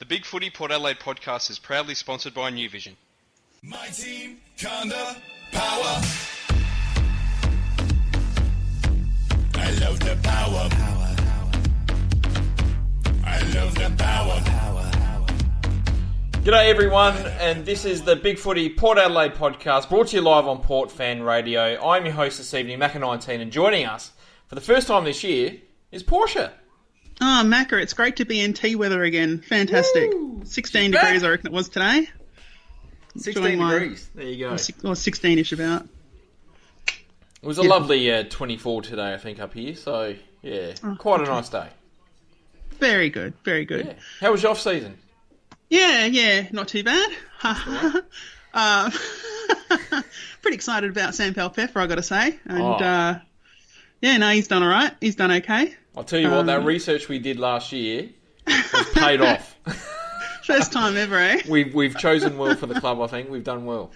The Bigfooty Port Adelaide podcast is proudly sponsored by New Vision. My team, Conda, power. I love the power. I love the power. G'day everyone, and this is the Bigfooty Port Adelaide podcast, brought to you live on Port Fan Radio. I'm your host this evening, Macca 19, and joining us for the first time this year is Portia. Oh, Macca, it's great to be in tea weather again. Fantastic. Woo! 16 degrees, I reckon it was today. 16 degrees, there you go. Or 16-ish about. It was a lovely 24 today, I think, up here, so yeah, quite a nice day. Very good, very good. Yeah. How was your off-season? Yeah, not too bad. Pretty excited about Sam Peffer, I got to say. And he's done all right. He's done okay. I'll tell you what, that research we did last year has paid off. First time ever, eh? We've chosen well for the club, I think. We've done well.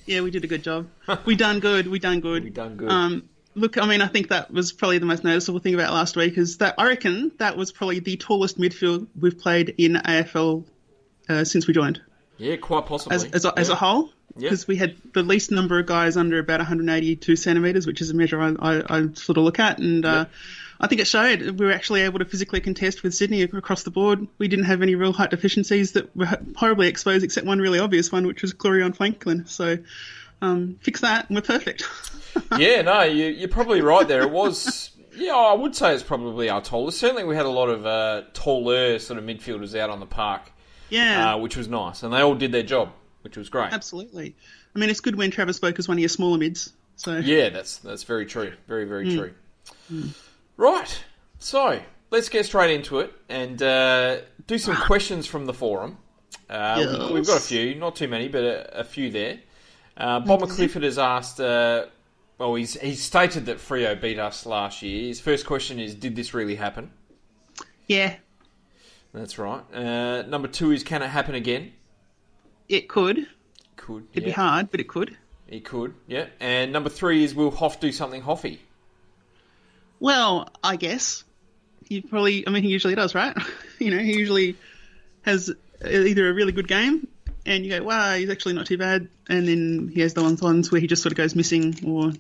Yeah, we did a good job. We done good. Look, I mean, I think that was probably the most noticeable thing about last week is that I reckon that was probably the tallest midfield we've played in AFL since we joined. Yeah, quite possibly. As a whole. Because we had the least number of guys under about 182 centimetres, which is a measure I sort of look at. And I think it showed. We were actually able to physically contest with Sydney across the board. We didn't have any real height deficiencies that were horribly exposed, except one really obvious one, which was Glorion Franklin. So fix that and we're perfect. Yeah, no, you're probably right there. It was, I would say it's probably our tallest. Certainly we had a lot of taller sort of midfielders out on the park, which was nice. And they all did their job, which was great. Absolutely. I mean, it's good when Travis spoke as one of your smaller mids. So yeah, that's very true. Very, very true. Right, so let's get straight into it and do some questions from the forum. Yes. We've got a few, not too many, but a few there. Bob McClifford has asked, he's stated that Freo beat us last year. His first question is, did this really happen? Yeah. That's right. Number 2 is, can it happen again? It could. It'd be hard, but it could. It could, yeah. And number 3 is, will Hoff do something Hoffy? Well, I guess. He usually does, right? He usually has either a really good game and you go, wow, he's actually not too bad. And then he has the ones where he just sort of goes missing or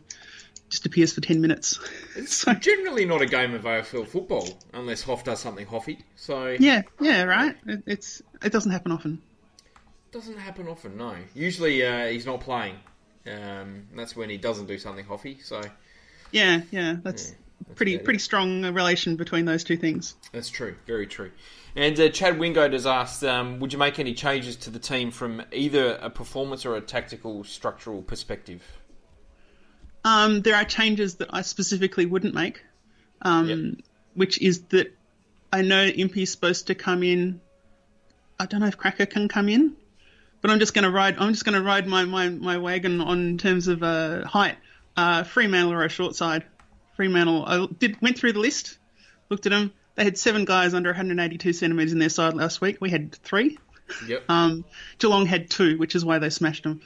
just appears for 10 minutes. It's generally not a game of AFL football unless Hoff does something Hoffy. So yeah, right. It doesn't happen often. Doesn't happen often, no. Usually he's not playing. That's when he doesn't do something Hoffy. So yeah, that's pretty strong relation between those two things. That's true, very true. And Chad Wingard has asked, would you make any changes to the team from either a performance or a tactical structural perspective? There are changes that I specifically wouldn't make, which is that I know Impey's supposed to come in. I don't know if Cracker can come in, but I'm just going to ride my wagon on terms of height. Fremantle are a short side. Fremantle, went through the list, looked at them. They had 7 guys under 182 centimetres in their side last week. We had 3. Yep. Geelong had 2, which is why they smashed them.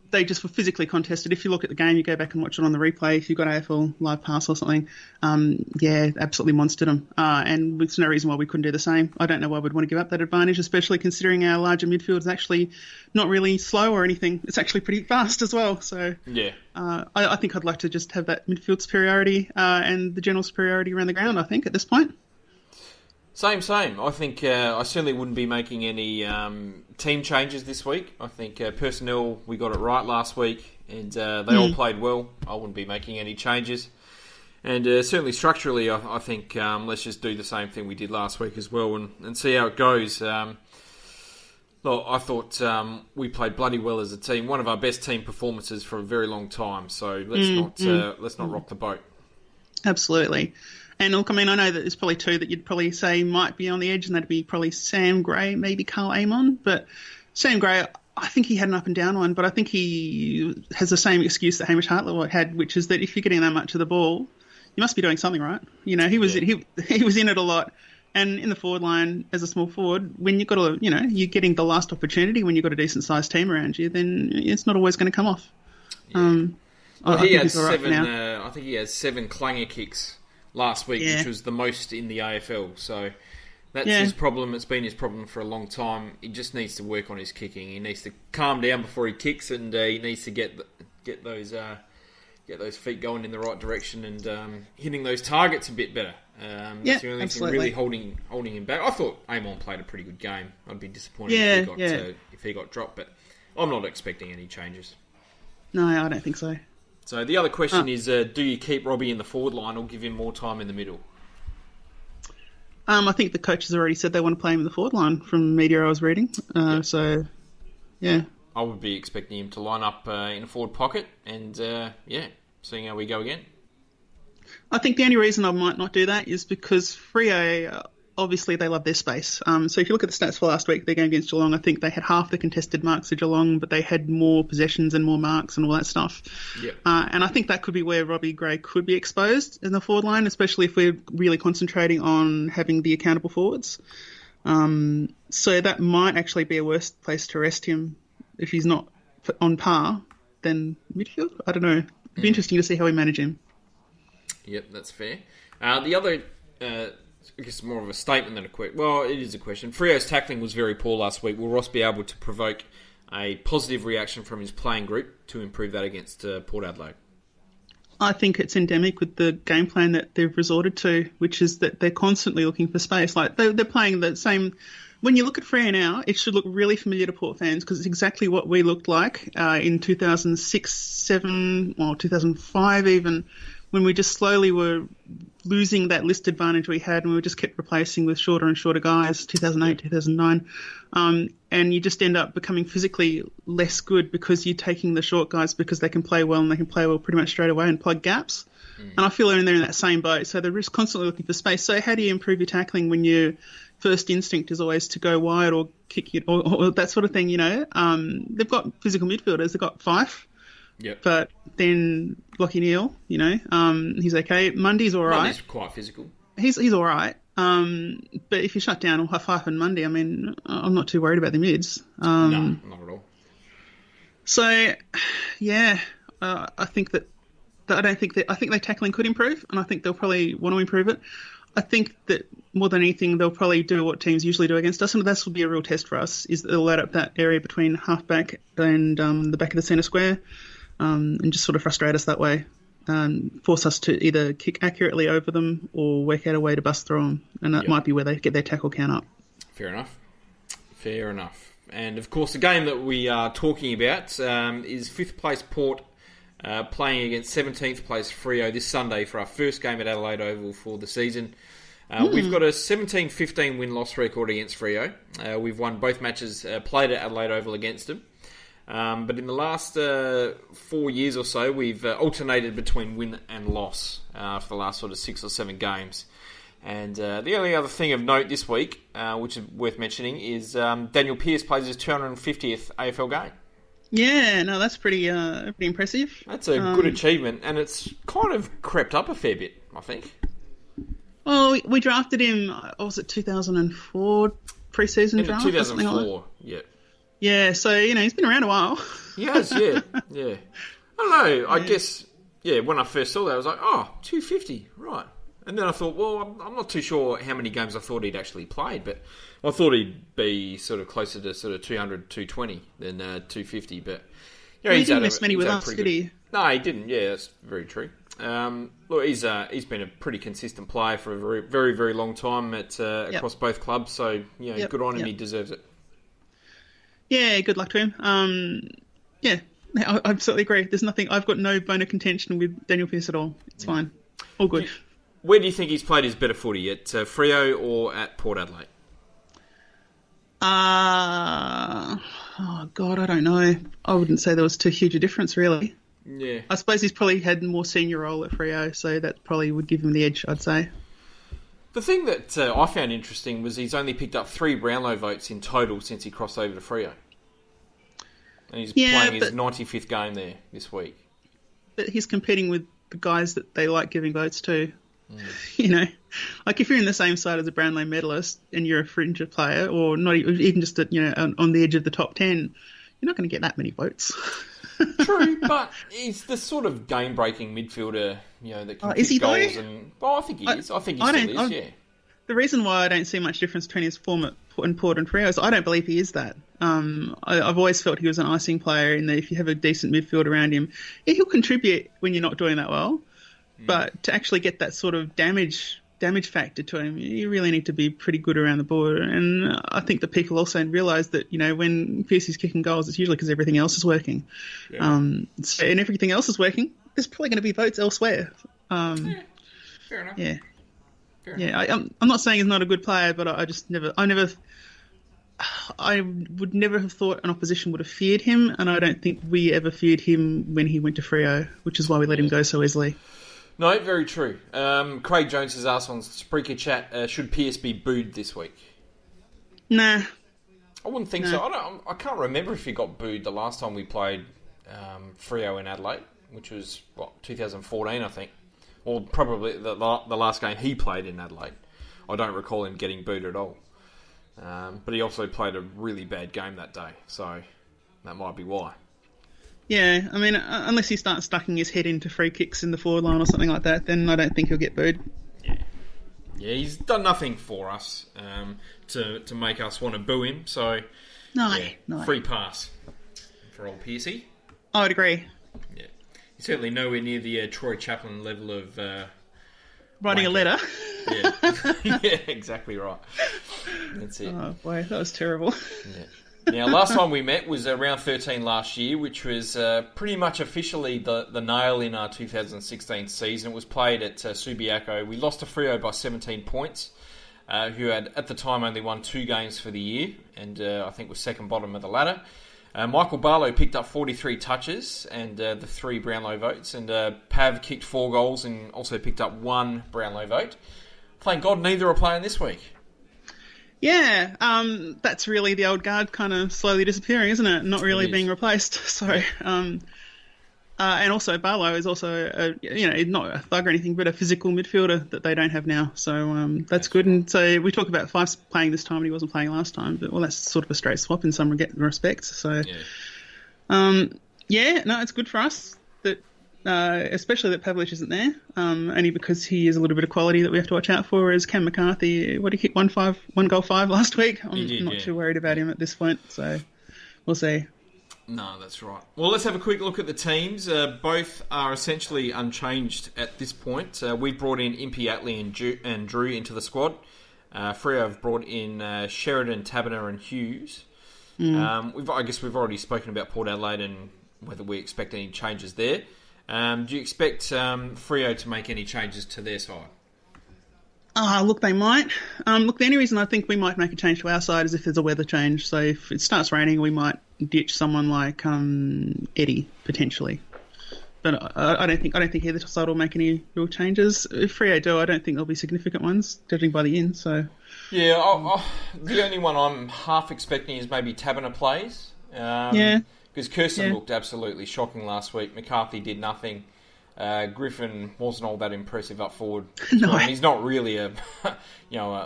They just were physically contested. If you look at the game, you go back and watch it on the replay. If you've got AFL Live Pass or something, absolutely monstered them. And there's no reason why we couldn't do the same. I don't know why we'd want to give up that advantage, especially considering our larger midfield is actually not really slow or anything. It's actually pretty fast as well. So yeah, I think I'd like to just have that midfield superiority and the general superiority around the ground, I think, at this point. Same. I think I certainly wouldn't be making any team changes this week. I think personnel, we got it right last week, and they all played well. I wouldn't be making any changes. And certainly structurally, I think let's just do the same thing we did last week as well and see how it goes. Look, I thought we played bloody well as a team. One of our best team performances for a very long time. So let's not rock the boat. Absolutely. And look, I mean, I know that there's probably 2 that you'd probably say might be on the edge, and that'd be probably Sam Gray, maybe Carl Amon. But Sam Gray, I think he had an up and down one, but I think he has the same excuse that Hamish Hartlett had, which is that if you're getting that much of the ball, you must be doing something right. He was in it a lot. And in the forward line, as a small forward, when you've got you're getting the last opportunity when you've got a decent sized team around you, then it's not always going to come off. Yeah. I think he had 7 clanger kicks last week, which was the most in the AFL. So That's his problem. It's been his problem for a long time. He just needs to work on his kicking. He needs to calm down before he kicks, and he needs to get those feet going in the right direction and hitting those targets a bit better. That's the only absolutely. thing really holding him back. I thought Amon played a pretty good game. I'd be disappointed if he got dropped, but I'm not expecting any changes. No, I don't think so. So the other question is, do you keep Robbie in the forward line or give him more time in the middle? I think the coaches already said they want to play him in the forward line from media I was reading. So, yeah. I would be expecting him to line up in a forward pocket and, seeing how we go again. I think the only reason I might not do that is because Freo, obviously they love their space. So if you look at the stats for last week, their game against Geelong, I think they had half the contested marks of Geelong, but they had more possessions and more marks and all that stuff. Yep. And I think that could be where Robbie Gray could be exposed in the forward line, especially if we're really concentrating on having the accountable forwards. So that might actually be a worse place to rest him if he's not on par than midfield. I don't know. It'd be interesting to see how we manage him. Yep, that's fair. The other, I guess more of a statement than a question. Well, it is a question. Freo's tackling was very poor last week. Will Ross be able to provoke a positive reaction from his playing group to improve that against Port Adelaide? I think it's endemic with the game plan that they've resorted to, which is that they're constantly looking for space. Like they're playing the same. When you look at Freo now, it should look really familiar to Port fans because it's exactly what we looked like in 2006, 7, or 2005 even, when we just slowly were losing that list advantage we had and we just kept replacing with shorter and shorter guys, 2008, 2009. And you just end up becoming physically less good because you're taking the short guys because they can play well and they can play well pretty much straight away and plug gaps. And I feel they're in that same boat. So they're just constantly looking for space. So how do you improve your tackling when your first instinct is always to go wide or kick it or that sort of thing, you know? They've got physical midfielders. They've got Fife. Yep. But then Lachie Neale, you know, he's okay. Mundy's all right. Mundy's quite physical. He's all right. But if you shut down Fife and Mundy, I mean, I'm not too worried about the mids. No, not at all. So, yeah, I think I think their tackling could improve, and I think they'll probably want to improve it. I think that more than anything, they'll probably do what teams usually do against us, and this will be a real test for us, is they'll load up that area between halfback and the back of the centre square, and just sort of frustrate us that way. Force us to either kick accurately over them or work out a way to bust through them, and that might be where they get their tackle count up. Fair enough. And of course, the game that we are talking about is 5th place Port playing against 17th place Freo this Sunday for our first game at Adelaide Oval for the season. We've got a 17-15 win-loss record against Freo. We've won both matches played at Adelaide Oval against them. But in the last 4 years or so, we've alternated between win and loss for the last sort of 6 or 7 games. And the only other thing of note this week, which is worth mentioning, is Daniel Pearce plays his 250th AFL game. Yeah, no, that's pretty impressive. That's a good achievement, and it's kind of crept up a fair bit, I think. Well, we drafted him, was it 2004 pre-season draft? 2004, yeah. Yeah, so, you know, he's been around a while. Yes, yeah. I don't know, I guess, when I first saw that, I was like, 250, right. And then I thought, well, I'm not too sure how many games I thought he'd actually played, but I thought he'd be sort of closer to sort of 200, 220 than 250. But you know, he didn't miss many with us, did he? No, he didn't. Yeah, that's very true. Look, he's been a pretty consistent player for a very, very, very long time across both clubs. So, good on him. He deserves it. Yeah, good luck to him. I absolutely agree. There's nothing. I've got no bone of contention with Daniel Pearce at all. It's fine. All good. Where do you think he's played his better footy, at Freo or at Port Adelaide? Oh, God, I don't know. I wouldn't say there was too huge a difference, really. Yeah. I suppose he's probably had a more senior role at Freo, so that probably would give him the edge, I'd say. The thing that I found interesting was he's only picked up 3 Brownlow votes in total since he crossed over to Freo. And he's playing his 95th game there this week. But he's competing with the guys that they like giving votes to. You know, like if you're in the same side as a Brownlow medalist and you're a fringe player, or not even just on the edge of the top 10, you're not going to get that many votes. True, but he's the sort of game-breaking midfielder, that can is kick he goals. though? And I think he is. I think he still is. the reason why I don't see much difference between his form at Port and Freo is I don't believe he is that. I've always felt he was an icing player in that if you have a decent midfield around him, yeah, he'll contribute when you're not doing that well. But to actually get that sort of damage factor to him, you really need to be pretty good around the board. And I think that people also realise that, when Piercy's kicking goals, it's usually because everything else is working. Yeah. And everything else is working, there's probably going to be votes elsewhere. Fair enough. Yeah. Fair enough. Yeah, I'm not saying he's not a good player, but I would never have thought an opposition would have feared him, and I don't think we ever feared him when he went to Freo, which is why we let him go so easily. No, very true. Craig Jones has asked on Spreaker Chat, should Pierce be booed this week? Nah. I wouldn't think so. I can't remember if he got booed the last time we played Freo in Adelaide, which was, 2014, I think. Or probably the last game he played in Adelaide. I don't recall him getting booed at all. But he also played a really bad game that day, so that might be why. Yeah, I mean, unless he starts stucking his head into free kicks in the forward line or something like that, then I don't think he'll get booed. Yeah, he's done nothing for us to make us want to boo him, so No. free pass for old Piercy. I would agree. Yeah, he's certainly nowhere near the Troy Chaplin level of Writing a letter. Yeah, yeah, exactly right. That's it. Oh boy, that was terrible. Yeah. Now, last time we met was round 13 last year, which was pretty much officially the nail in our 2016 season. It was played at Subiaco. We lost to Freo by 17 points, who had, at the time, only won 2 games for the year, and I think was second bottom of the ladder. Michael Barlow picked up 43 touches and the 3 Brownlow votes, and Pav kicked 4 goals and also picked up 1 Brownlow vote. Thank God neither are playing this week. Yeah, that's really the old guard kind of slowly disappearing, isn't it? Not really being replaced. So, and also Barlow is also, not a thug or anything, but a physical midfielder that they don't have now. So that's good. And so we talk about Fife's playing this time and he wasn't playing last time, but that's sort of a straight swap in some respects. So, it's good for us that, especially that Pavlich isn't there, only because he is a little bit of quality that we have to watch out for. Whereas Cam McCarthy, what did he kick 1 goal 5 last week? I'm not too worried about him at this point, so we'll see. No, that's right. Well, let's have a quick look at the teams. Both are essentially unchanged at this point. We've brought in Impey Atley and Drew into the squad. Freo have brought in Sheridan, Taberner and Hughes. I guess we've already spoken about Port Adelaide and whether we expect any changes there. Do you expect Freo to make any changes to their side? Look, they might. The only reason I think we might make a change to our side is if there's a weather change. So if it starts raining, we might ditch someone like Eddie potentially. But I don't think either side will make any real changes. If Freo do, I don't think there'll be significant ones, judging by the end. So yeah, the only one I'm half expecting is maybe Taberner plays. Because Kirsten looked absolutely shocking last week. McCarthy did nothing. Griffin wasn't all that impressive up forward. No. He's not really a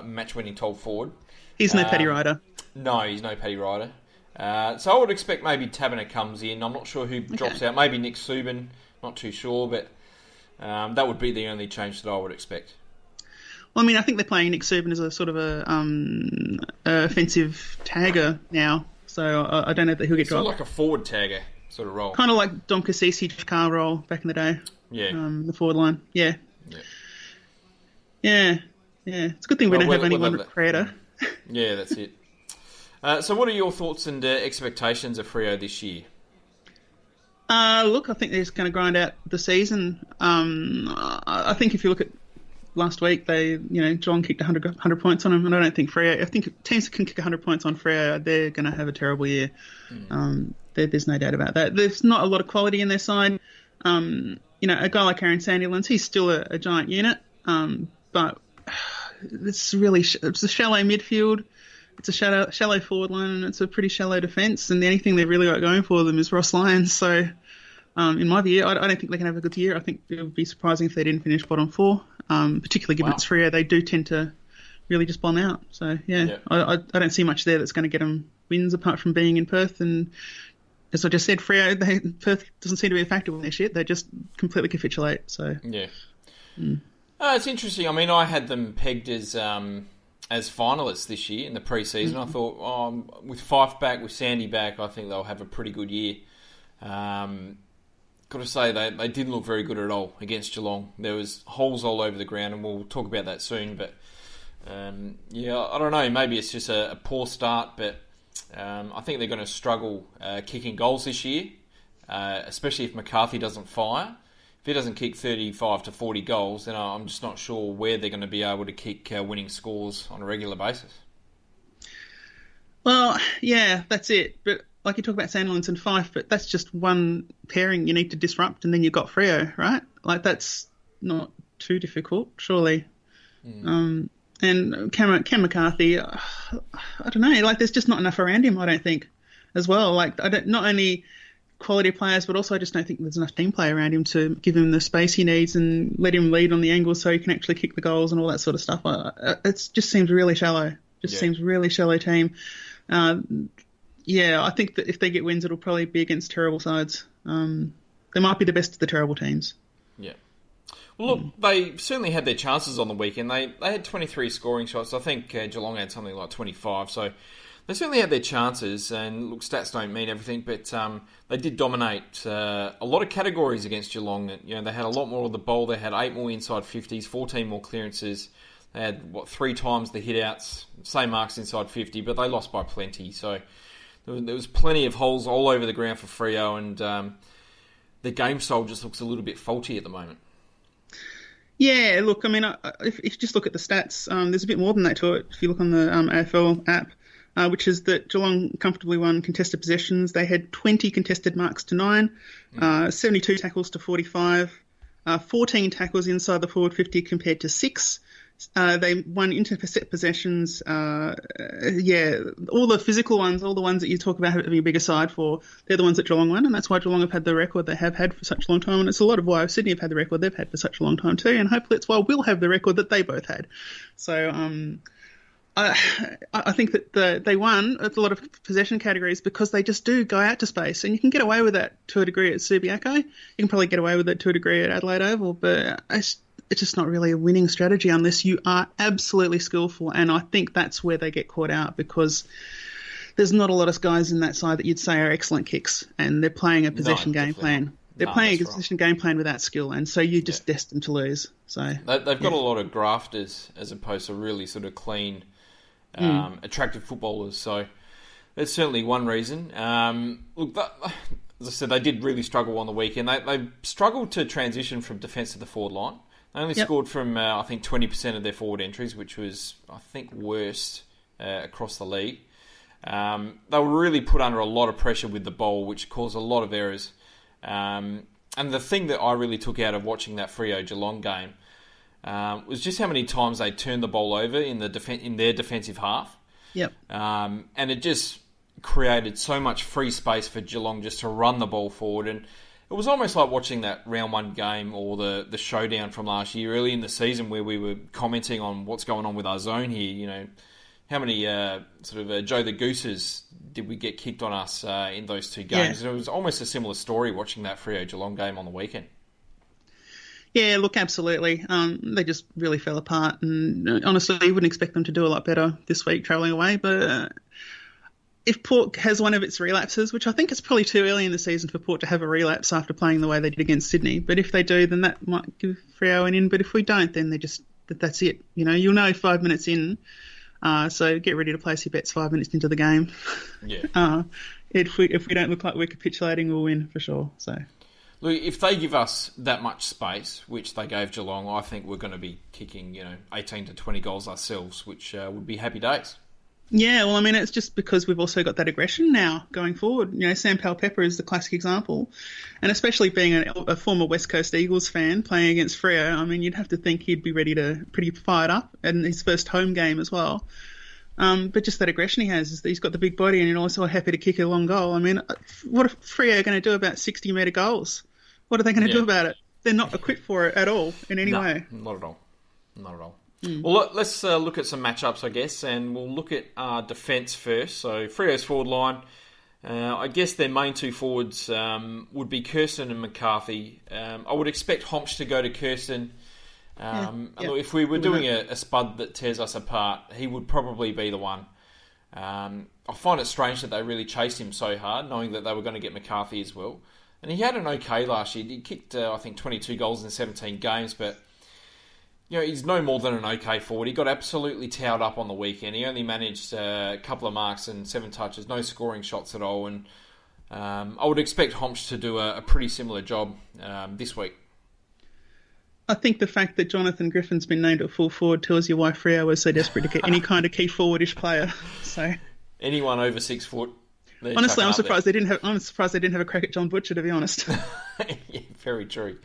match-winning top forward. He's no Paddy Ryder. No, he's no Paddy Ryder. So I would expect maybe Taberner comes in. I'm not sure who drops out. Maybe Nick Subin. Not too sure, but that would be the only change that I would expect. Well, I mean, I think they're playing Nick Subin as a sort of a offensive tagger now. So I don't know that he'll get dropped. Sort of like a forward tagger sort of role. Kind of like Dom Cassisi, Jeff Carr role back in the day. Yeah. The forward line. Yeah. It's a good thing we don't have any one creator. Yeah, that's it. So what are your thoughts and expectations of Freo this year? Look, I think they're just going to grind out the season. I think if you look at last week, John kicked 100 points on them, and I don't think Freo. I think teams that can kick 100 points on Freo, they're going to have a terrible year. There's no doubt about that. There's not a lot of quality in their side. A guy like Aaron Sandilands, he's still a giant unit, but it's a shallow midfield. It's a shallow forward line, and it's a pretty shallow defence. And the only thing they've really got going for them is Ross Lyons. So, in my view, I don't think they can have a good year. I think it would be surprising if they didn't finish bottom 4. Particularly given it's Freo, they do tend to really just bomb out. So, I don't see much there that's going to get them wins apart from being in Perth. And as I just said, Perth doesn't seem to be a factor in their shit. They just completely capitulate. So It's interesting. I mean, I had them pegged as finalists this year in the pre-season. I thought, with Fife back, with Sandy back, I think they'll have a pretty good year. Got to say, they didn't look very good at all against Geelong. There was holes all over the ground, and we'll talk about that soon. But I don't know. Maybe it's just a poor start, but I think they're going to struggle kicking goals this year, especially if McCarthy doesn't fire. If he doesn't kick 35 to 40 goals, then I'm just not sure where they're going to be able to kick winning scores on a regular basis. Well, yeah, that's it. But like you talk about Sandilands and Fife, but that's just one pairing you need to disrupt, and then you've got Freo, right? Like, that's not too difficult, surely. And Cam McCarthy, I don't know. Like, there's just not enough around him, I don't think, as well. Like, not only quality players, but also I just don't think there's enough team play around him to give him the space he needs and let him lead on the angles so he can actually kick the goals and all that sort of stuff. It just seems really shallow. Seems really shallow team. I think that if they get wins, it'll probably be against terrible sides. They might be the best of the terrible teams. Yeah. Well, look, they certainly had their chances on the weekend. They had 23 scoring shots. I think Geelong had something like 25. So they certainly had their chances. And look, stats don't mean everything, but they did dominate a lot of categories against Geelong. You know, they had a lot more of the ball. They had 8 more inside 50s, 14 more clearances. They had 3 times the hit-outs, same marks inside 50, but they lost by plenty. So there was plenty of holes all over the ground for Freo, and the game style just looks a little bit faulty at the moment. Yeah, look, I mean, if you just look at the stats, there's a bit more than that to it. If you look on the AFL app, which is that Geelong comfortably won contested possessions. They had 20 contested marks to 9, 72 tackles to 45, 14 tackles inside the forward 50 compared to 6. They won intercept possessions. All the physical ones, all the ones that you talk about having a bigger side for, they're the ones that Geelong won, and that's why Geelong have had the record they have had for such a long time, and it's a lot of why Sydney have had the record they've had for such a long time too, and hopefully it's why we'll have the record that they both had. So I think that they won a lot of possession categories because they just do go out to space, and you can get away with that to a degree at Subiaco. You can probably get away with it to a degree at Adelaide Oval, but it's just not really a winning strategy unless you are absolutely skillful, and I think that's where they get caught out because there's not a lot of guys in that side that you'd say are excellent kicks, and they're playing a possession game plan. They're playing a possession game plan without skill, and so you're just destined to lose. So they've got a lot of grafters as opposed to really sort of clean, attractive footballers. So that's certainly one reason. Look, as I said, they did really struggle on the weekend. They struggled to transition from defence to the forward line. They only scored from, I think, 20% of their forward entries, which was, I think, worst across the league. They were really put under a lot of pressure with the ball, which caused a lot of errors. And the thing that I really took out of watching that Freo Geelong game was just how many times they turned the ball over in their defensive half. Yep. And it just created so much free space for Geelong just to run the ball forward, and it was almost like watching that round 1 game or the showdown from last year, early in the season, where we were commenting on what's going on with our zone here. You know, how many Joe the Gooses did we get kicked on us in those 2 games? Yeah. And it was almost a similar story watching that Freo Geelong game on the weekend. Yeah, look, absolutely. They just really fell apart, and honestly, you wouldn't expect them to do a lot better this week travelling away, but if Port has one of its relapses, which I think it's probably too early in the season for Port to have a relapse after playing the way they did against Sydney, but if they do, then that might give Freo an in. But if we don't, then that's it. You know, you'll know 5 minutes in. So get ready to place your bets 5 minutes into the game. Yeah. If we don't look like we're capitulating, we'll win for sure. So, look, if they give us that much space, which they gave Geelong, I think we're going to be kicking 18 to 20 goals ourselves, which would be happy days. Yeah, well, I mean, it's just because we've also got that aggression now going forward. You know, Sam Powell-Pepper is the classic example. And especially being a former West Coast Eagles fan playing against Freo, I mean, you'd have to think he'd be ready to pretty fired up in his first home game as well. But just that aggression he has is that he's got the big body and he's also happy to kick a long goal. I mean, what are Freo going to do about 60-metre goals? What are they going to do about it? They're not equipped for it at all in any way. Not at all. Not at all. Well, let's look at some matchups, I guess, and we'll look at our defence first. So, Freo's forward line, I guess their main 2 forwards would be Kirsten and McCarthy. I would expect Homsch to go to Kirsten. Look, if we were doing a spud that tears us apart, he would probably be the one. I find it strange that they really chased him so hard, knowing that they were going to get McCarthy as well. And he had an okay last year. He kicked, I think, 22 goals in 17 games, but he's no more than an okay forward. He got absolutely towed up on the weekend. He only managed a couple of marks and 7 touches, no scoring shots at all. And I would expect Homsch to do a pretty similar job this week. I think the fact that Jonathan Griffin's been named at full forward tells you why Freo was so desperate to get any kind of key forwardish player. So anyone over 6 foot. Honestly, I'm surprised they didn't have a crack at John Butcher, to be honest. Yeah, very true.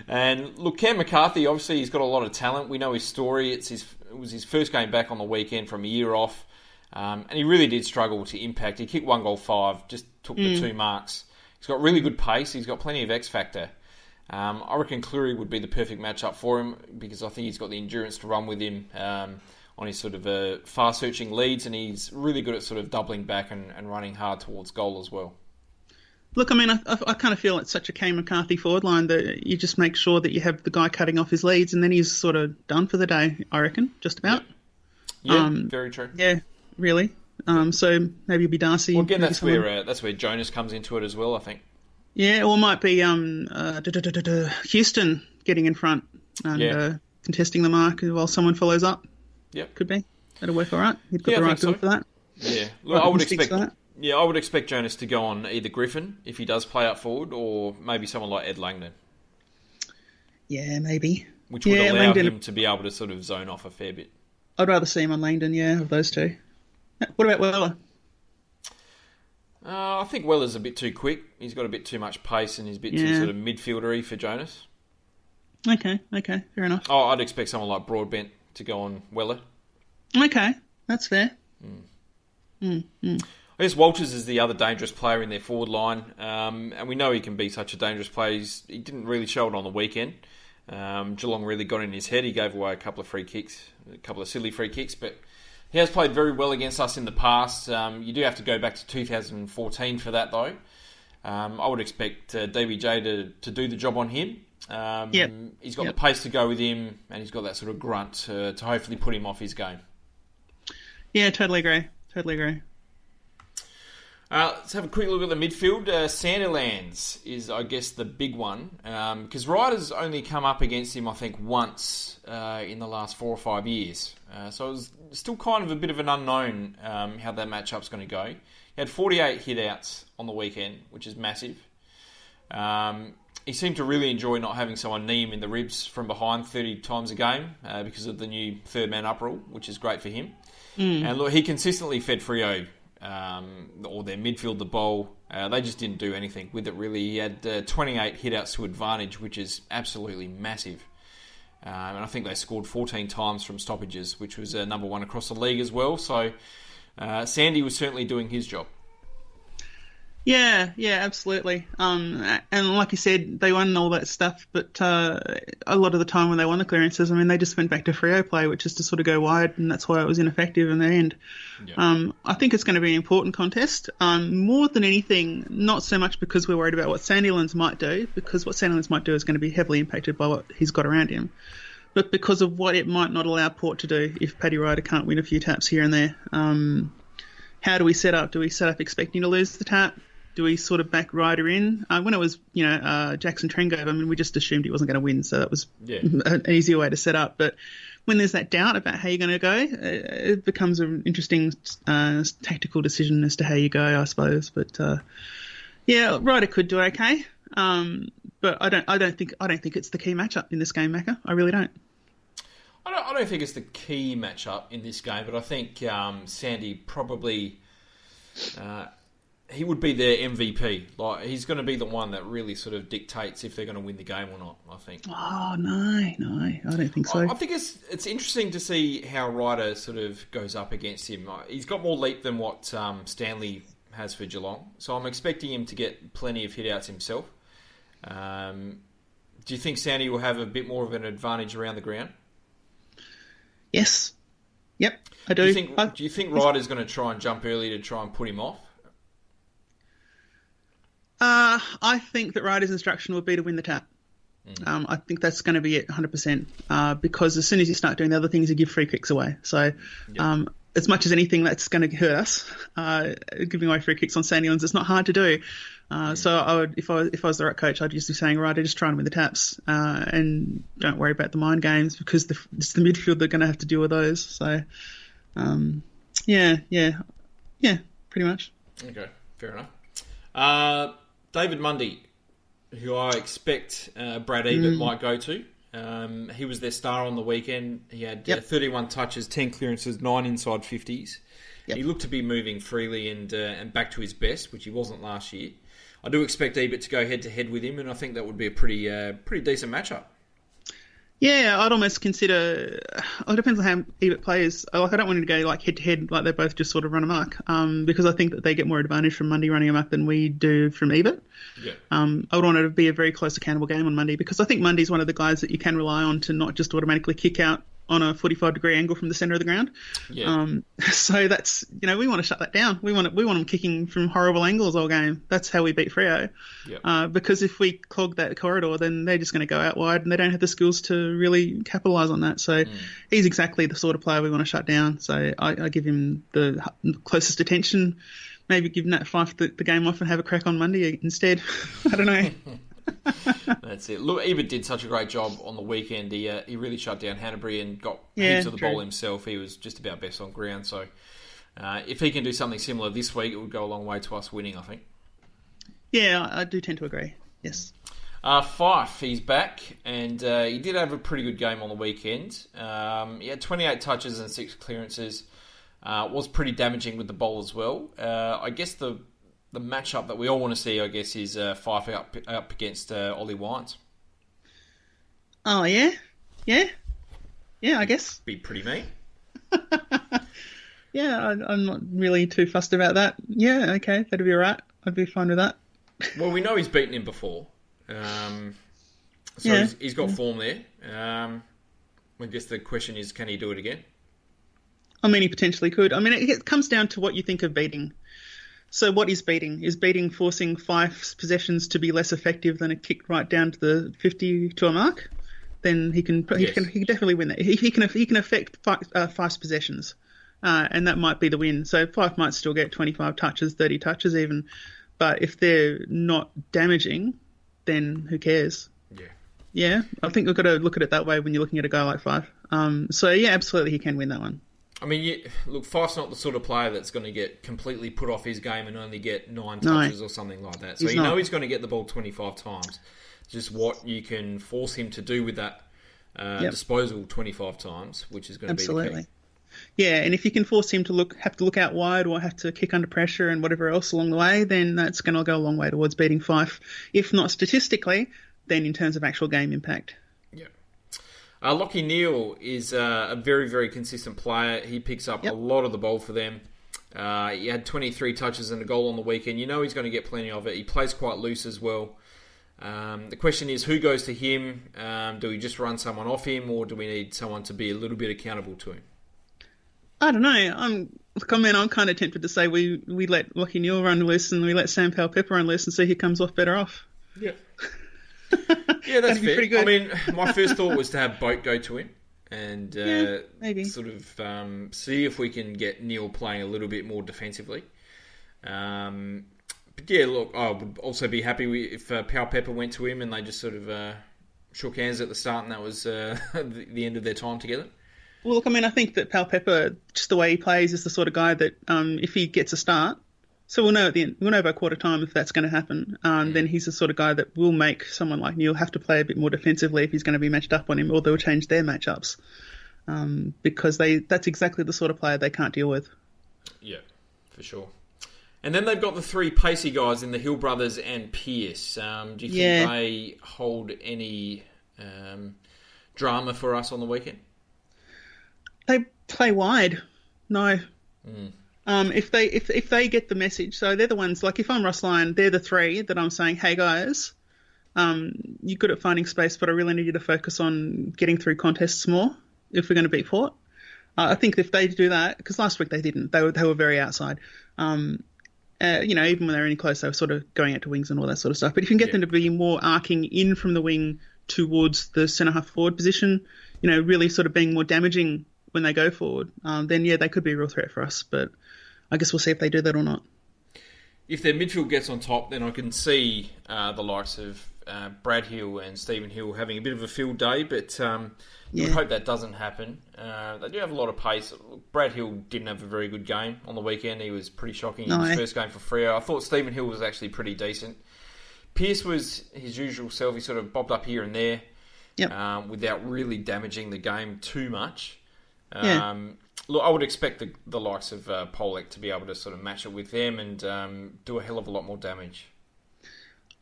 And look, Cam McCarthy, obviously he's got a lot of talent. We know his story. It was his first game back on the weekend from a year off. And he really did struggle to impact. He kicked 1 goal 5, just took the 2 marks. He's got really good pace. He's got plenty of X factor. I reckon Cleary would be the perfect matchup for him because I think he's got the endurance to run with him on his sort of far-searching leads, and he's really good at sort of doubling back and running hard towards goal as well. Look, I mean, I kind of feel it's such a Kane McCarthy forward line that you just make sure that you have the guy cutting off his leads, and then he's sort of done for the day, I reckon, just about. Yeah, very true. Yeah, really. So maybe it'll be Darcy. Well, again, that's where Jonas comes into it as well, I think. Yeah, or it might be Houston getting in front and contesting the mark while someone follows up. Yep. Could be. That'll work all right. He'd got the right build for that. Yeah. Look, I would expect Jonas to go on either Griffin if he does play up forward, or maybe someone like Ed Langdon. Yeah, maybe. Which would allow him to be able to sort of zone off a fair bit. I'd rather see him on Langdon, of those two. What about Weller? I think Weller's a bit too quick. He's got a bit too much pace and he's a bit too sort of midfieldery for Jonas. Okay, fair enough. Oh, I'd expect someone like Broadbent to go on Weller. Okay, that's fair. I guess Walters is the other dangerous player in their forward line, and we know he can be such a dangerous player. He didn't really show it on the weekend. Geelong really got in his head. He gave away a couple of silly free kicks, but he has played very well against us in the past. You do have to go back to 2014 for that, though. I would expect DBJ to do the job on him. He's got the pace to go with him, and he's got that sort of grunt to hopefully put him off his game. Yeah, totally agree. Let's have a quick look at the midfield. Sandilands is, I guess, the big one, because Ryder's only come up against him, I think, once in the last 4 or 5 years. So it was still kind of a bit of an unknown how that matchup's going to go. He had 48 hit-outs on the weekend, which is massive. He seemed to really enjoy not having someone knee him in the ribs from behind 30 times a game because of the new third man up rule, which is great for him. And look, he consistently fed Freo or their midfield the ball. They just didn't do anything with it, really. He had 28 hit-outs to advantage, which is absolutely massive. And I think they scored 14 times from stoppages, which was number 1 across the league as well. So Sandy was certainly doing his job. Yeah, absolutely. And like you said, they won all that stuff, but a lot of the time when they won the clearances, I mean, they just went back to Freo play, which is to sort of go wide, and that's why it was ineffective in the end. Yep. I think it's going to be an important contest. More than anything, not so much because we're worried about what Sandilands might do, because what Sandilands might do is going to be heavily impacted by what he's got around him, but because of what it might not allow Port to do if Paddy Ryder can't win a few taps here and there. How do we set up? Do we set up expecting to lose the tap? Do we sort of back Ryder in? When it was, Jackson Trengove, I mean, we just assumed he wasn't going to win, so that was an easier way to set up. But when there's that doubt about how you're going to go, it becomes an interesting tactical decision as to how you go, I suppose. But Ryder could do okay, but I don't think it's the key matchup in this game, Macca. I really don't. I don't think it's the key matchup in this game, but I think Sandy probably. He would be their MVP. Like, he's going to be the one that really sort of dictates if they're going to win the game or not, I think. Oh, no, I don't think so. I think it's interesting to see how Ryder sort of goes up against him. He's got more leap than what Stanley has for Geelong, so I'm expecting him to get plenty of hit-outs himself. Do you think Sandy will have a bit more of an advantage around the ground? Yes. Yep, I do. Do you think Ryder's going to try and jump early to try and put him off? I think that Ryder's instruction would be to win the tap. I think that's going to be it 100%, because as soon as you start doing the other things, you give free kicks away. So as much as anything that's going to hurt us, giving away free kicks on Sandy Islands, it's not hard to do. So I would, if I was the right coach, I'd just be saying, right, I just try and win the taps, and don't worry about the mind games, because it's the midfield they're going to have to deal with those. So, pretty much. Okay, fair enough. David Mundy, who I expect Brad Ebert might go to. He was their star on the weekend. He had 31 touches, 10 clearances, 9 inside 50s. He looked to be moving freely and back to his best, which he wasn't last year. I do expect Ebert to go head-to-head with him, and I think that would be a pretty decent matchup. Yeah, I'd almost consider. It depends on how Ebert plays. I don't want him to go like head-to-head, like they both just sort of run amok, because I think that they get more advantage from Mundy running amok than we do from Ebert. Yeah. I would want it to be a very close, accountable game on Mundy, because I think Mundy's one of the guys that you can rely on to not just automatically kick out on a 45-degree angle from the centre of the ground. Yeah. So that's, we want to shut that down. We want them kicking from horrible angles all game. That's how we beat Freo. Yep. Because if we clog that corridor, then they're just going to go out wide, and they don't have the skills to really capitalise on that. So he's exactly the sort of player we want to shut down. So I give him the closest attention. Maybe give Nat Fyfe the game off and have a crack on Monday instead. I don't know. That's it. Look, Ebert did such a great job on the weekend. He really shut down Hanbury and got heaps of the ball himself. He was just about best on ground. So if he can do something similar this week, it would go a long way to us winning, I think. Yeah, I do tend to agree. Yes. Fyfe, he's back, and he did have a pretty good game on the weekend. He had 28 touches and 6 clearances. Was pretty damaging with the ball as well. I guess the matchup that we all want to see, I guess, is Fyfe up against Ollie Wines. Oh, yeah? Yeah, I guess. Be pretty mean. Yeah, I'm not really too fussed about that. Yeah, okay, that'd be all right. I'd be fine with that. Well, we know he's beaten him before. He's got form there. I guess the question is, can he do it again? I mean, he potentially could. I mean, it comes down to what you think of beating. So what is beating? Is beating forcing Fyfe's possessions to be less effective than a kick right down to the 50 to a mark? Then he can definitely win that. He can affect Fyfe's possessions, and that might be the win. So Fyfe might still get 25 touches, 30 touches even, but if they're not damaging, then who cares? Yeah. I think we've got to look at it that way when you're looking at a guy like Fyfe. So yeah, absolutely, he can win that one. I mean, look, Fyfe's not the sort of player that's going to get completely put off his game and only get 9 touches or something like that. So he's going to get the ball 25 times. Just what you can force him to do with that disposal 25 times, which is going to be the key. Yeah, and if you can force him to have to look out wide or have to kick under pressure and whatever else along the way, then that's going to go a long way towards beating Fyfe. If not statistically, then in terms of actual game impact. Lockie Neal is a very, very consistent player. He picks up a lot of the ball for them. He had 23 touches and a goal on the weekend. You know he's going to get plenty of it. He plays quite loose as well. The question is, who goes to him? Do we just run someone off him, or do we need someone to be a little bit accountable to him? I don't know. I'm kind of tempted to say we let Lockie Neal run loose and we let Sam Powell-Pepper run loose and see who comes off better off. Yeah. Yeah, that's fair. I mean, my first thought was to have Boat go to him and maybe sort of see if we can get Neil playing a little bit more defensively. But yeah, look, I would also be happy if Powell-Pepper went to him and they just sort of shook hands at the start, and that was the end of their time together. Well, look, I mean, I think that Powell-Pepper, just the way he plays, is the sort of guy that if he gets a start, so we'll know at the end, we'll know by quarter time if that's going to happen. Then he's the sort of guy that will make someone like Neil have to play a bit more defensively if he's going to be matched up on him, or they'll change their matchups because that's exactly the sort of player they can't deal with. Yeah, for sure. And then they've got the 3 pacey guys in the Hill brothers and Pearce. Do you think they hold any drama for us on the weekend? They play wide. No. If they get the message, so they're the ones, like if I'm Ross Lyon, they're the 3 that I'm saying, hey guys, you're good at finding space, but I really need you to focus on getting through contests more if we're going to beat Port. I think if they do that, because last week they didn't, they were very outside. Even when they were any close, they were sort of going out to wings and all that sort of stuff. But if you can get them to be more arcing in from the wing towards the centre-half forward position, really sort of being more damaging when they go forward, then, they could be a real threat for us. But I guess we'll see if they do that or not. If their midfield gets on top, then I can see the likes of Brad Hill and Stephen Hill having a bit of a field day, but you would hope that doesn't happen. They do have a lot of pace. Brad Hill didn't have a very good game on the weekend. He was pretty shocking in his first game for Freo. I thought Stephen Hill was actually pretty decent. Pearce was his usual self. He sort of bobbed up here and there without really damaging the game too much. Look, I would expect the likes of Pollock to be able to sort of match it with them and do a hell of a lot more damage.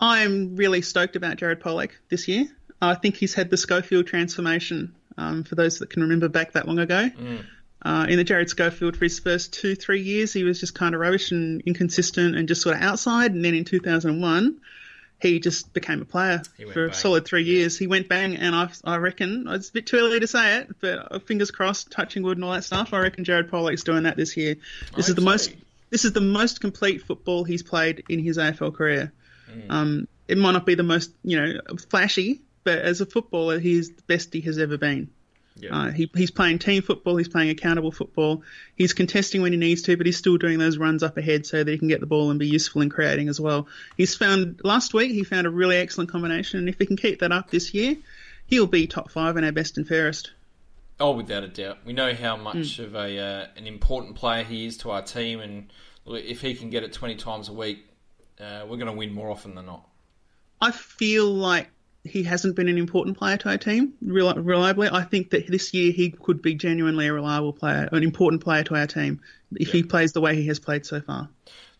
I'm really stoked about Jared Pollock this year. I think he's had the Schofield transformation, for those that can remember back that long ago. In the Jared Schofield, for his first 2-3 years, he was just kind of rubbish and inconsistent and just sort of outside. And then in 2001, he just became a player for a solid 3 years. He went bang, and I reckon, it's a bit too early to say it, but fingers crossed, touching wood and all that stuff, I reckon Jared Pollock's doing that this year. This is the most complete football he's played in his AFL career. It might not be the most, flashy, but as a footballer, he's the best he has ever been. He's playing team football, he's playing accountable football, he's contesting when he needs to, but he's still doing those runs up ahead so that he can get the ball and be useful in creating as well. Last week, he found a really excellent combination, and if he can keep that up this year, he'll be top 5 in our best and fairest. Oh, without a doubt. We know how much of an important player he is to our team, and if he can get it 20 times a week, we're going to win more often than not. I feel like he hasn't been an important player to our team, reliably. I think that this year he could be genuinely a reliable player, an important player to our team, if he plays the way he has played so far.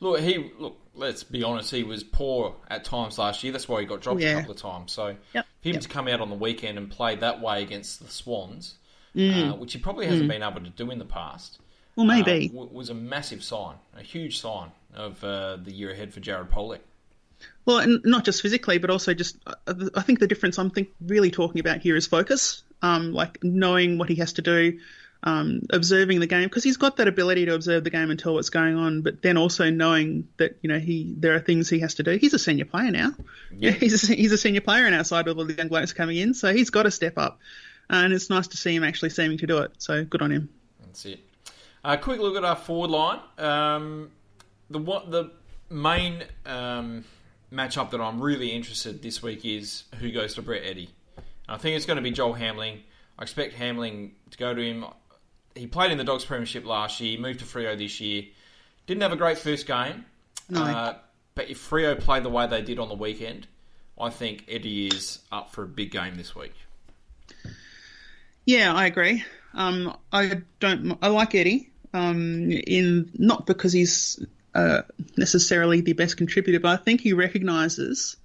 Look, let's be honest, he was poor at times last year. That's why he got dropped a couple of times. So for him to come out on the weekend and play that way against the Swans, which he probably hasn't been able to do in the past, well, maybe was a massive sign, a huge sign of the year ahead for Jared Pollock. Well, and not just physically, but also just, I think the difference I'm really talking about here is focus, like knowing what he has to do, observing the game, because he's got that ability to observe the game and tell what's going on, but then also knowing that, there are things he has to do. He's a senior player now. Yeah. He's a senior player in our side with all the young blokes coming in, so he's got to step up. And it's nice to see him actually seeming to do it, so good on him. That's it. Quick look at our forward line. The main matchup that I'm really interested this week is who goes to Brett Eddy. I think it's going to be Joel Hamling. I expect Hamling to go to him. He played in the Dogs Premiership last year, moved to Freo this year. Didn't have a great first game. No. But if Freo play the way they did on the weekend, I think Eddy is up for a big game this week. Yeah, I agree. I like Eddy, not because he's necessarily the best contributor, but I think he recognises.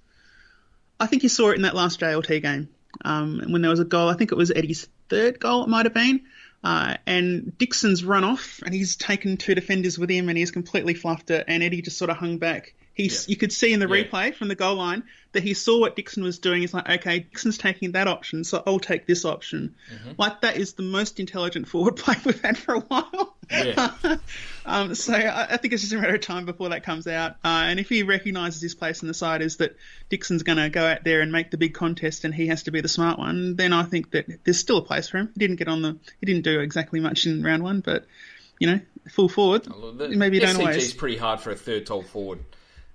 I think you saw it in that last JLT game when there was a goal. I think it was Eddy's third goal, it might have been. And Dixon's run off, and he's taken 2 defenders with him, and he's completely fluffed it. And Eddy just sort of hung back. You could see in the replay from the goal line that he saw what Dixon was doing. He's like, okay, Dixon's taking that option, so I'll take this option. Mm-hmm. Like, that is the most intelligent forward play we've had for a while. Yeah. So I think it's just a matter of time before that comes out. And if he recognises his place in the side is that Dixon's going to go out there and make the big contest and he has to be the smart one, then I think that there's still a place for him. He didn't do exactly much in round 1, but, full forward, maybe you don't always. SCG's pretty hard for a third tall forward.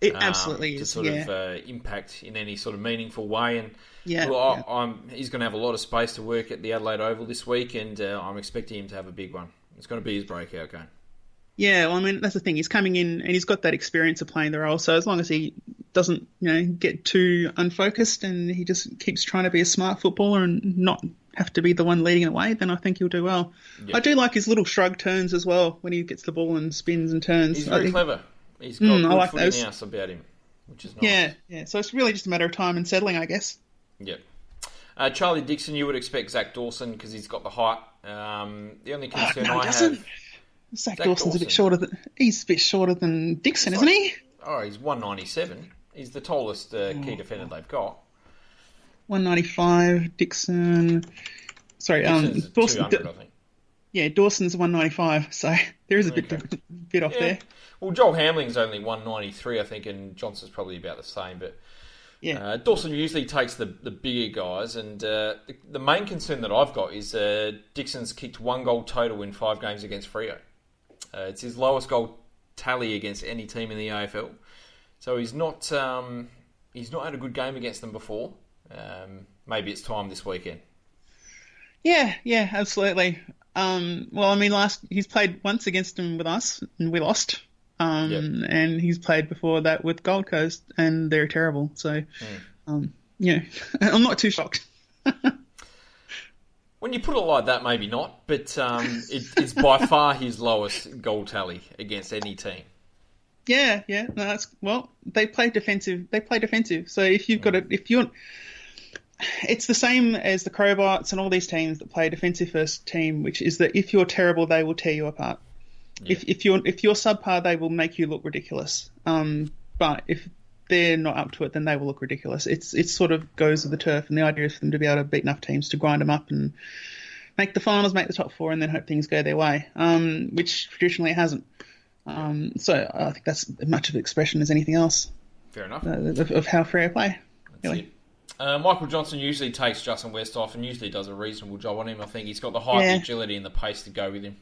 It absolutely is, to sort of impact in any sort of meaningful way. And he's going to have a lot of space to work at the Adelaide Oval this week, and I'm expecting him to have a big one. It's going to be his breakout game. Yeah, well, I mean, that's the thing. He's coming in and he's got that experience of playing the role. So as long as he doesn't, get too unfocused and he just keeps trying to be a smart footballer and not have to be the one leading the way, then I think he'll do well. Yep. I do like his little shrug turns as well when he gets the ball and spins and turns. He's very clever. He's got good footing house about him, which is nice. Yeah. So it's really just a matter of time and settling, I guess. Yep. Charlie Dixon, you would expect Zach Dawson because he's got the height. The only concern I have... Zach Dawson's a bit shorter than Dixon, isn't he? Oh, he's 197. He's the tallest key defender they've got. 195, Dixon... Sorry, Dixon's Dawson... 200, I think. Yeah, Dawson's 195, so there is a bit off there. Well, Joel Hamling's only 193, I think, and Johnson's probably about the same. But Yeah. Dawson usually takes the bigger guys, and the main concern that I've got is Dixon's kicked 1 goal total in 5 games against Freo. It's his lowest goal tally against any team in the AFL. So he's not had a good game against them before. Maybe it's time this weekend. Yeah, absolutely. He's played once against them with us, and we lost. And he's played before that with Gold Coast, and they're terrible. So, I'm not too shocked. When you put it like that, maybe not, but it's by far his lowest goal tally against any team. Yeah. No, they play defensive. So if you've got it's the same as the Crowbots and all these teams that play a defensive first team, which is that if you're terrible, they will tear you apart. Yeah. If you're subpar, they will make you look ridiculous. But if they're not up to it, then they will look ridiculous. It sort of goes with the turf, and the idea is for them to be able to beat enough teams to grind them up and make the finals, make the top 4, and then hope things go their way, which traditionally it hasn't. So I think that's as much of an expression as anything else. Fair enough. Of how Freo play. Really. Michael Johnson usually takes Justin Westhoff and usually does a reasonable job on him. I think he's got the height, the agility, and the pace to go with him.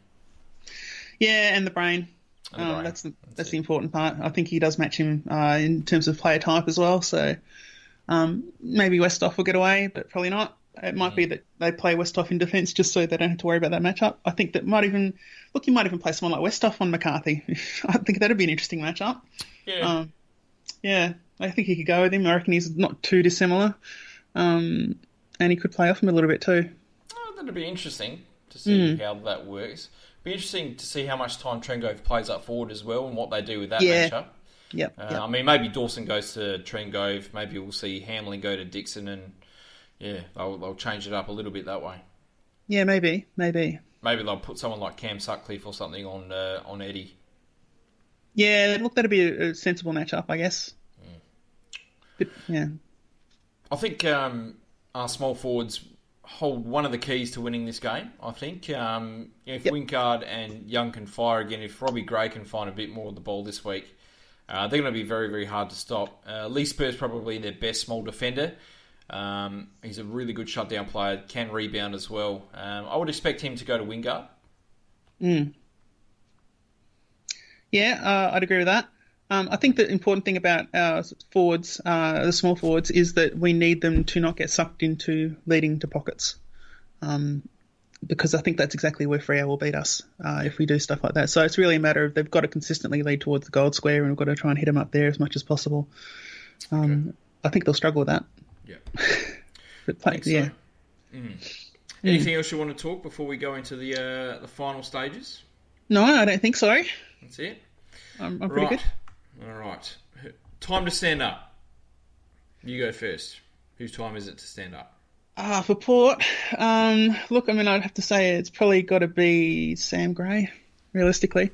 Yeah, and the brain. That's the important part. I think he does match him in terms of player type as well. So maybe Westhoff will get away, but probably not. It might be that they play Westhoff in defence just so they don't have to worry about that matchup. I think that you might even play someone like Westhoff on McCarthy. I think that'd be an interesting matchup. Yeah. I think he could go with him. I reckon he's not too dissimilar. And he could play off him a little bit too. Oh, that'd be interesting to see how that works. Be interesting to see how much time Trengove plays up forward as well and what they do with that matchup. Yep. I mean, maybe Dawson goes to Trengove. Maybe we'll see Hamlin go to Dixon, and they'll change it up a little bit that way. Yeah, maybe. Maybe they'll put someone like Cam Sutcliffe or something on Eddie. Yeah, look, that'd be a sensible matchup, I guess. But, yeah. I think our small forwards hold one of the keys to winning this game, I think. If Wingard and Young can fire again, if Robbie Gray can find a bit more of the ball this week, they're going to be very, very hard to stop. Lee Spur's probably their best small defender. He's a really good shutdown player, can rebound as well. I would expect him to go to Wingard. Yeah, I'd agree with that. I think the important thing about our forwards, the small forwards, is that we need them to not get sucked into leading to pockets. Because I think that's exactly where Freo will beat us if we do stuff like that. So it's really a matter of they've got to consistently lead towards the gold square, and we've got to try and hit them up there as much as possible. I think they'll struggle with that. Yeah. But Anything else you want to talk before we go into the final stages? No, I don't think so. That's it? I'm pretty good. All right. Time to stand up. You go first. Whose time is it to stand up? For Port, look, I mean, I'd have to say it's probably got to be Sam Gray, realistically.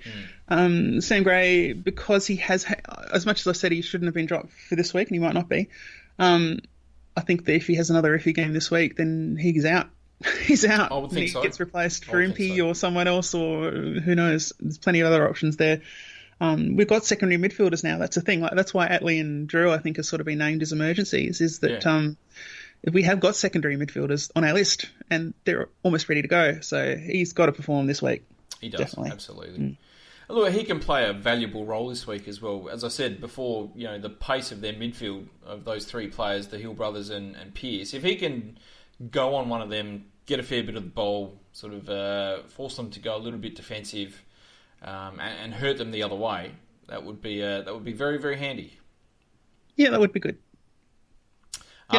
Sam Gray, because he has, as much as I said he shouldn't have been dropped for this week, and he might not be, I think that if he has another iffy game this week, then he's out. He's out. I would think so. He gets replaced for Impey or someone else, or who knows. There's plenty of other options there. We've got secondary midfielders now. That's the thing. Like, that's why Atley and Drew, I think, have sort of been named as emergencies, is that we have got secondary midfielders on our list, and they're almost ready to go. So he's got to perform this week. He does, definitely. Absolutely. Look, he can play a valuable role this week as well. As I said before, the pace of their midfield, of those three players, the Hill brothers and Pearce, if he can go on one of them, get a fair bit of the ball, sort of force them to go a little bit defensive, and hurt them the other way, that would be very, very handy. Yeah, that would be good.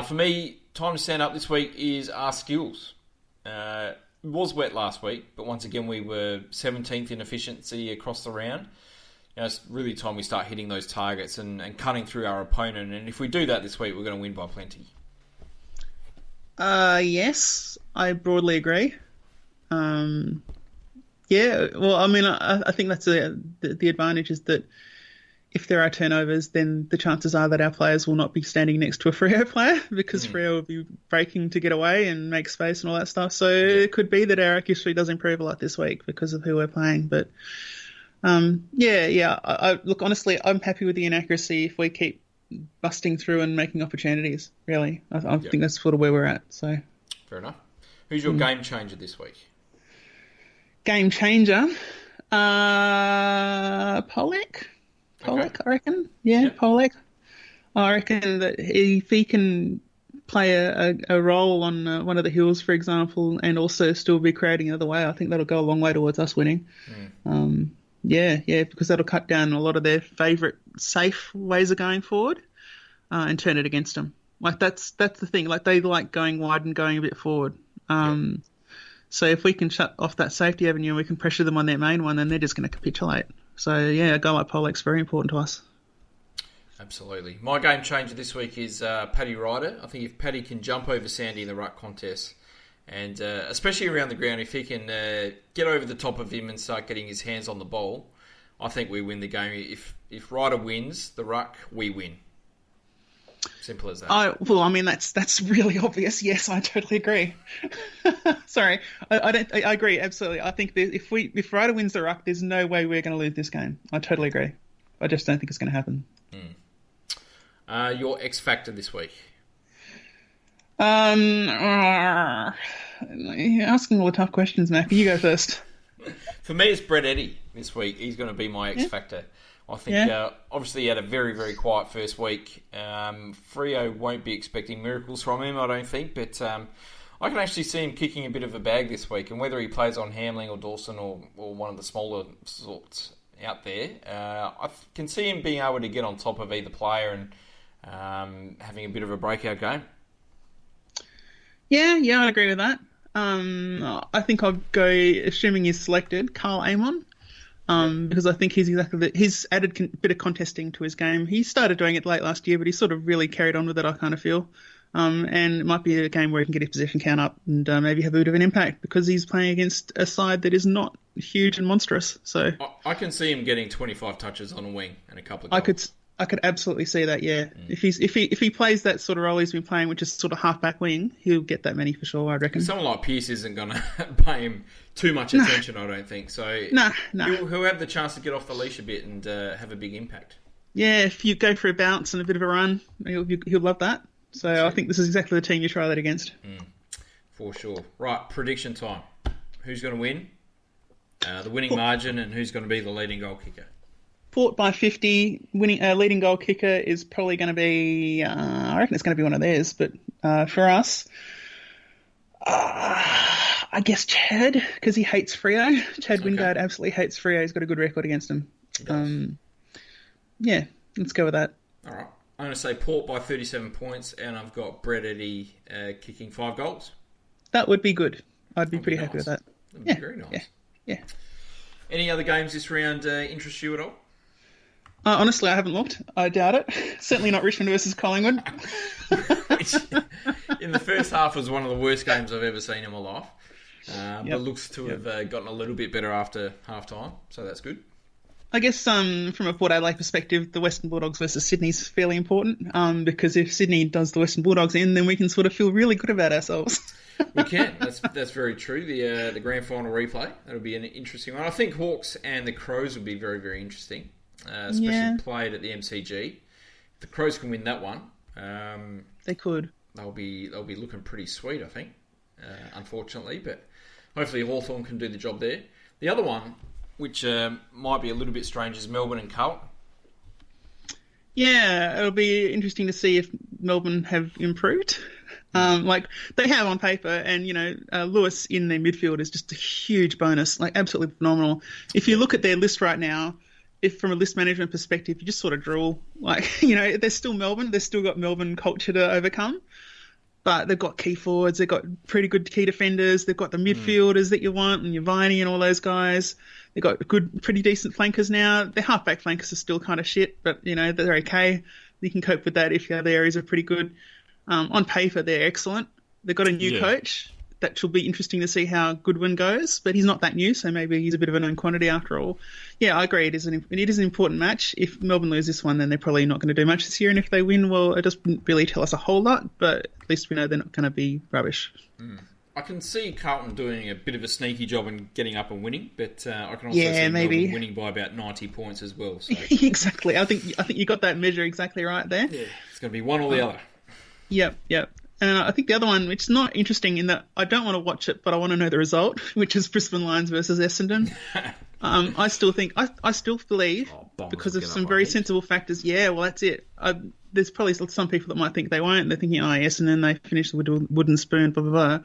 For me, time to stand up this week is our skills. It was wet last week, but once again we were 17th in efficiency across the round. It's really time we start hitting those targets and cutting through our opponent. And if we do that this week, we're going to win by plenty. Yes, I broadly agree. Well, I mean, I think that's the advantage is that if there are turnovers, then the chances are that our players will not be standing next to a Freo player, because Freo will be breaking to get away and make space and all that stuff. So it could be that our accuracy does improve a lot this week because of who we're playing. But look, honestly, I'm happy with the inaccuracy if we keep busting through and making opportunities, really. I think that's sort of where we're at. So Fair enough. Who's your game changer this week? Game changer? Pollock? Okay. I reckon. Yeah, Yep. Pollock. I reckon that if he can play a role on one of the hills, for example, and also still be creating another way, I think that'll go a long way towards us winning. Because that'll cut down a lot of their favourite safe ways of going forward and turn it against them. Like that's the thing. Like they like going wide and going a bit forward. So if we can shut off that safety avenue and we can pressure them on their main one, then they're just going to capitulate. So yeah, a guy like Pollock's very important to us. Absolutely. My game changer this week is Paddy Ryder. I think if Paddy can jump over Sandy in the ruck contest, and especially around the ground, if he can get over the top of him and start getting his hands on the ball, I think we win the game. If Ryder wins the ruck, we win. Simple as that. That's really obvious. Yes, I totally agree. Sorry, I agree absolutely. I think that if Ryder wins the ruck, there's no way we're going to lose this game. I totally agree. I just don't think it's going to happen. Your X factor this week? You're asking all the tough questions, Mac. You go first. For me, it's Brett Eddy this week. He's going to be my X factor. I think obviously he had a very, very quiet first week. Freo won't be expecting miracles from him, I don't think. But I can actually see him kicking a bit of a bag this week. And whether he plays on Hamling or Dawson or one of the smaller sorts out there, I can see him being able to get on top of either player and having a bit of a breakout game. Yeah, I'd agree with that. I think I'll go, assuming he's selected, Carl Amon. Because I think he's added bit of contesting to his game. He started doing it late last year, but he sort of really carried on with it, I kind of feel. And it might be a game where he can get his possession count up and maybe have a bit of an impact because he's playing against a side that is not huge and monstrous. So I can see him getting 25 touches on a wing and a couple of goals. I could absolutely see that, yeah. If he plays that sort of role he's been playing, which is sort of half-back wing, he'll get that many for sure, I reckon. Someone like Pearce isn't going to pay him too much attention, I don't think. So No. He'll have the chance to get off the leash a bit and have a big impact. Yeah, if you go for a bounce and a bit of a run, he'll love that. So I think this is exactly the team you try that against. For sure. Right, prediction time. Who's going to win? The winning margin and who's going to be the leading goal kicker? Port by 50, leading goal kicker is probably going to be, I reckon it's going to be one of theirs, but for us, I guess Chad, because he hates Freo. Chad Wingard absolutely hates Freo. He's got a good record against him. Yeah, let's go with that. All right. I'm going to say Port by 37 points, and I've got Brett Eddy kicking 5 goals. That would be good. I'd be pretty happy with that. That'd be very nice. Yeah. Any other games this round interest you at all? Honestly, I haven't looked. I doubt it. Certainly not Richmond versus Collingwood. Which, in the first half, was one of the worst games I've ever seen in my life. But looks to have gotten a little bit better after half-time, so that's good. I guess from a Port Adelaide perspective, the Western Bulldogs versus Sydney is fairly important because if Sydney does the Western Bulldogs in, then we can sort of feel really good about ourselves. We can. That's very true. The grand final replay, that'll be an interesting one. I think Hawks and the Crows will be very, very interesting. Especially played at the MCG. If the Crows can win that one, they could. They'll be looking pretty sweet, I think. Unfortunately, but hopefully Hawthorn can do the job there. The other one, which might be a little bit strange, is Melbourne and Carlton. Yeah, it'll be interesting to see if Melbourne have improved. Like they have on paper, and Lewis in their midfield is just a huge bonus, like absolutely phenomenal. If you look at their list right now, if from a list management perspective, you just sort of drool. Like, they're still Melbourne. They've still got Melbourne culture to overcome. But they've got key forwards. They've got pretty good key defenders. They've got the midfielders that you want, and your Viney and all those guys. They've got good, pretty decent flankers now. Their halfback flankers are still kind of shit, but, they're okay. You can cope with that if your other areas are pretty good. On paper, they're excellent. They've got a new coach. That should be interesting to see how Goodwin goes, but he's not that new, so maybe he's a bit of a known quantity after all. Yeah, I agree. It is an important match. If Melbourne lose this one, then they're probably not going to do much this year, and if they win, well, it doesn't really tell us a whole lot, but at least we know they're not going to be rubbish. I can see Carlton doing a bit of a sneaky job and getting up and winning, but I can also see maybe Melbourne winning by about 90 points as well. So. Exactly. I think you got that measure exactly right there. Yeah, it's going to be one or the other. Yep. And I think the other one, which is not interesting in that I don't want to watch it, but I want to know the result, which is Brisbane Lions versus Essendon. I still believe, because of some very sensible factors. Yeah, well, that's it. There's probably some people that might think they won't. They're thinking, Essendon, they finished with a wooden spoon, blah, blah, blah.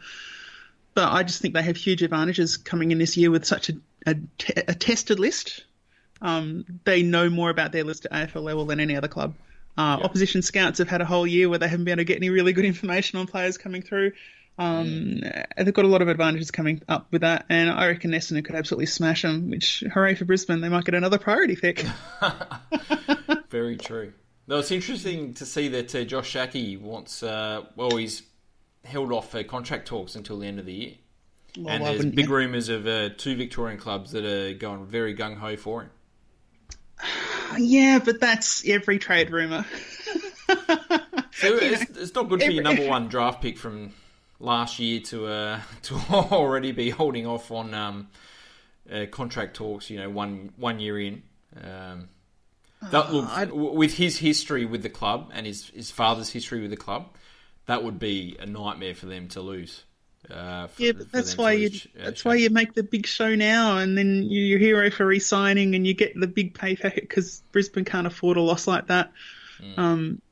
But I just think they have huge advantages coming in this year with such a tested list. They know more about their list at AFL level than any other club. Opposition scouts have had a whole year where they haven't been able to get any really good information on players coming through. They've got a lot of advantages coming up with that, and I reckon Essendon could absolutely smash them, which, hooray for Brisbane, they might get another priority pick. Very true. No, it's interesting to see that Josh Shackey wants, he's held off contract talks until the end of the year. Well, and there's big rumours of 2 Victorian clubs that are going very gung-ho for him. Yeah, but that's every trade rumour. So it's not good for your number one draft pick from last year to already be holding off on contract talks. One year in. With his history with the club and his father's history with the club, that would be a nightmare for them to lose. But that's why you make the big show now, and then you're hero for re-signing, and you get the big pay packet because Brisbane can't afford a loss like that.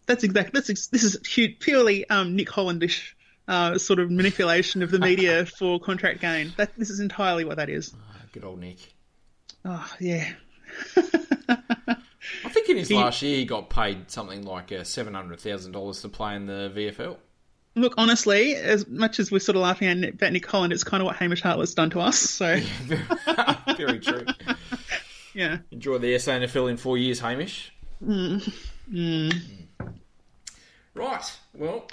This is purely Nick Hollandish sort of manipulation of the media for contract gain. This is entirely what that is. Good old Nick. Oh yeah. I think in his last year he got paid something like $700,000 to play in the VFL. Look, honestly, as much as we're sort of laughing about Nick Holland, it's kind of what Hamish Hartlett's done to us. So, very true. Yeah. Enjoy the SANFL in 4 years, Hamish. Right. Well,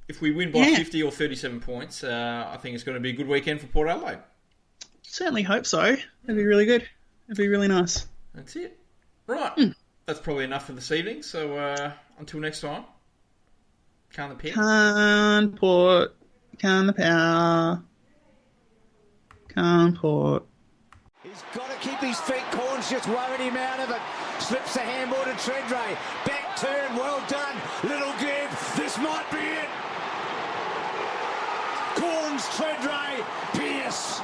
if we win by 50 or 37 points, I think it's going to be a good weekend for Port Adelaide. Certainly hope so. That'd be really good. That'd be really nice. That's it. Right. That's probably enough for this evening. So until next time. Can the power. Can Port. He's got to keep his feet. Corns just worried him out of it. Slips the handball to Treadray. Back turn, well done. Little give. This might be it. Corns, Treadray, Pierce.